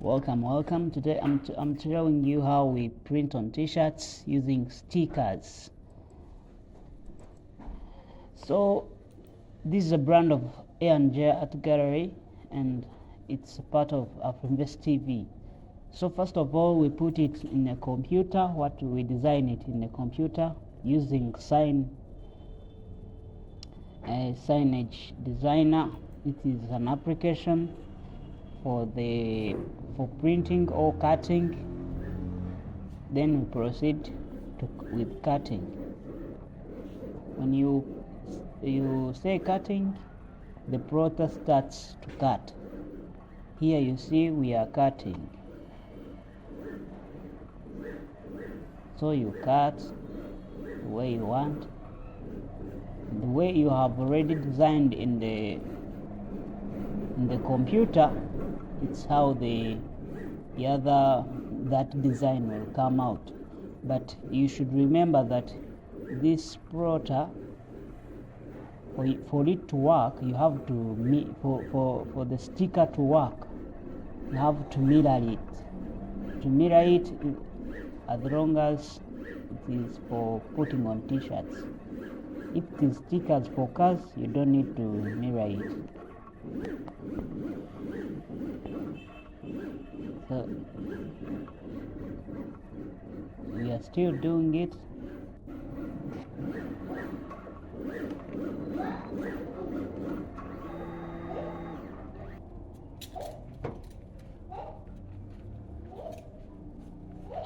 Welcome. Today I'm showing you how we print on t-shirts using stickers. So this is a brand of A&J Art Gallery, and it's a part of Afrinvest TV. So first of all, we put it in a computer. We design it in a computer using signage designer. It is an application for printing or cutting. Then we proceed with cutting. When you say cutting, the process starts to cut. Here you see we are cutting. So you cut the way you want, the way you have already designed in the computer. It's how that design will come out. But you should remember that this plotter, for it to work, you have to for the sticker to work, you have to mirror it. To mirror it, as long as it is for putting on t-shirts. If the stickers for cars, you don't need to mirror it. So we are still doing it.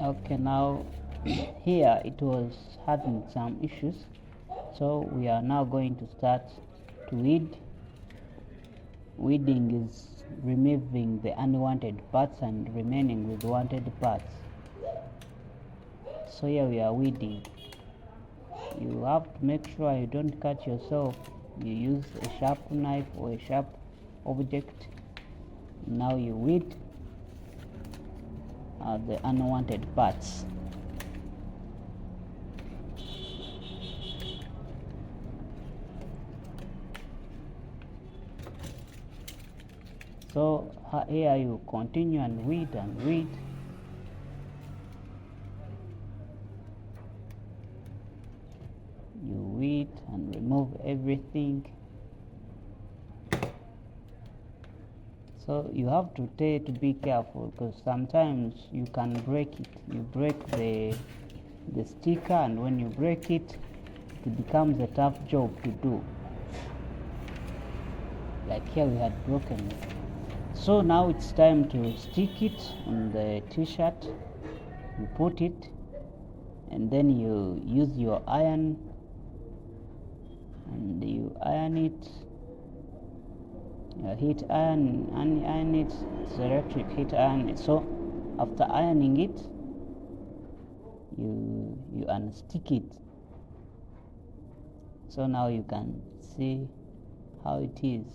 Okay, now here it was having some issues, so we are now going to start to weed. Weeding is removing the unwanted parts and remaining with wanted parts. So here we are weeding. You have to make sure you don't cut yourself. You use a sharp knife or a sharp object. Now you weed the unwanted parts. So here you continue and weed. You weed and remove everything. So you have to be careful, because sometimes you can break it. You break the sticker, and when you break it, it becomes a tough job to do. Like here we had broken it. So now it's time to stick it on the t-shirt. You put it, and then you use your iron, and you iron it. Heat iron it. It's electric heat iron. So after ironing it, you unstick it. So now you can see how it is.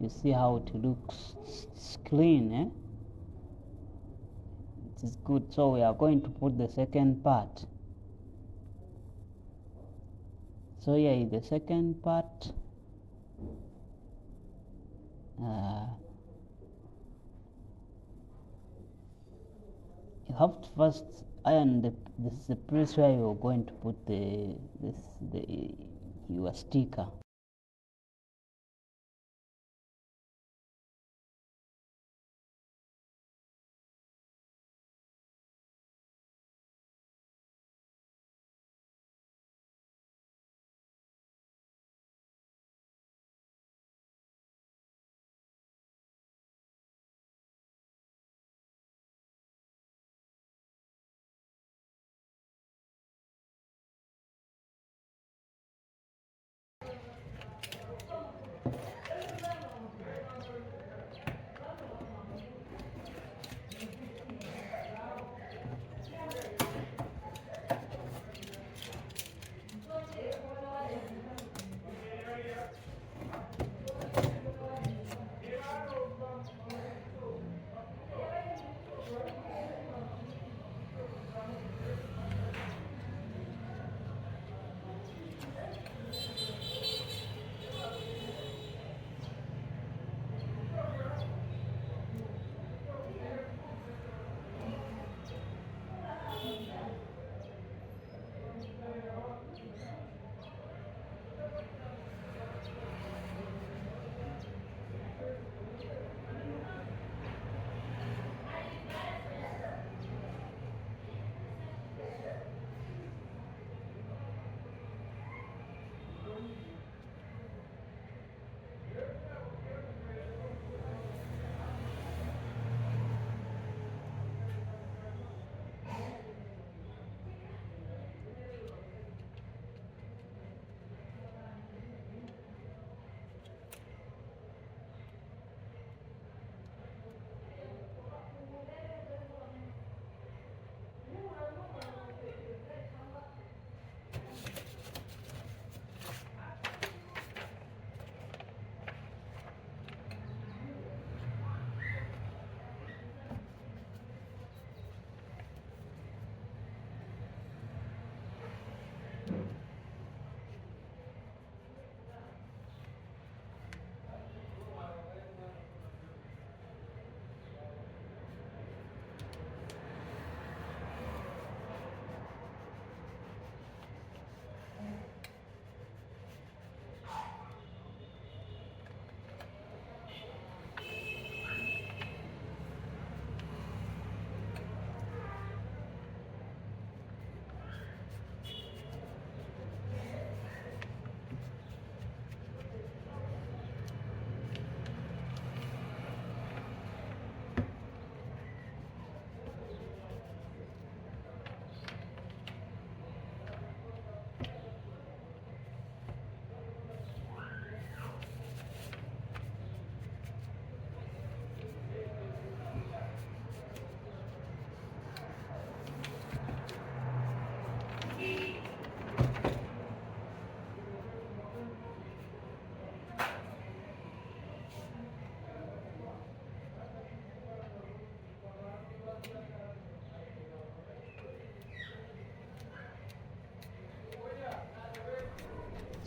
You see how it looks. It's clean, It is good. So we are going to put the second part. So here is the second part. You have to first iron this is the place where you're going to put your sticker.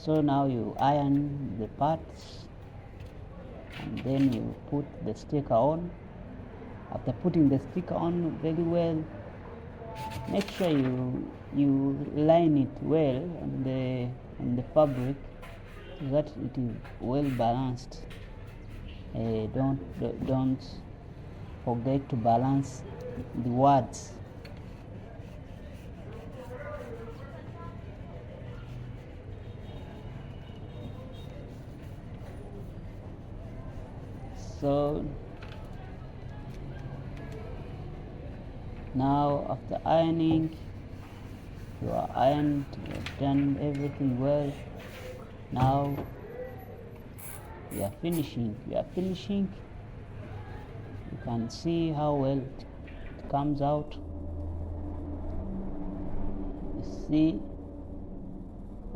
So now you iron the parts and then you put the sticker on. After putting the sticker on very well, make sure you line it well on the fabric so that it is well balanced. Don't forget to balance the words. So now after ironing, you are ironed, you have done everything well. Now we are finishing. You can see how well it comes out. You see,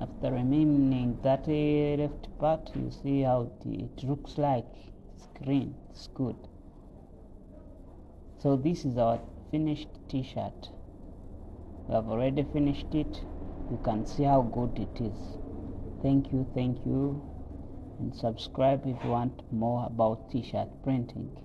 after remaining that left part, you see how it looks like. It's green, it's good. So this is our finished t-shirt. We have already finished it. You can see how good it is. Thank you, and subscribe if you want more about t-shirt printing.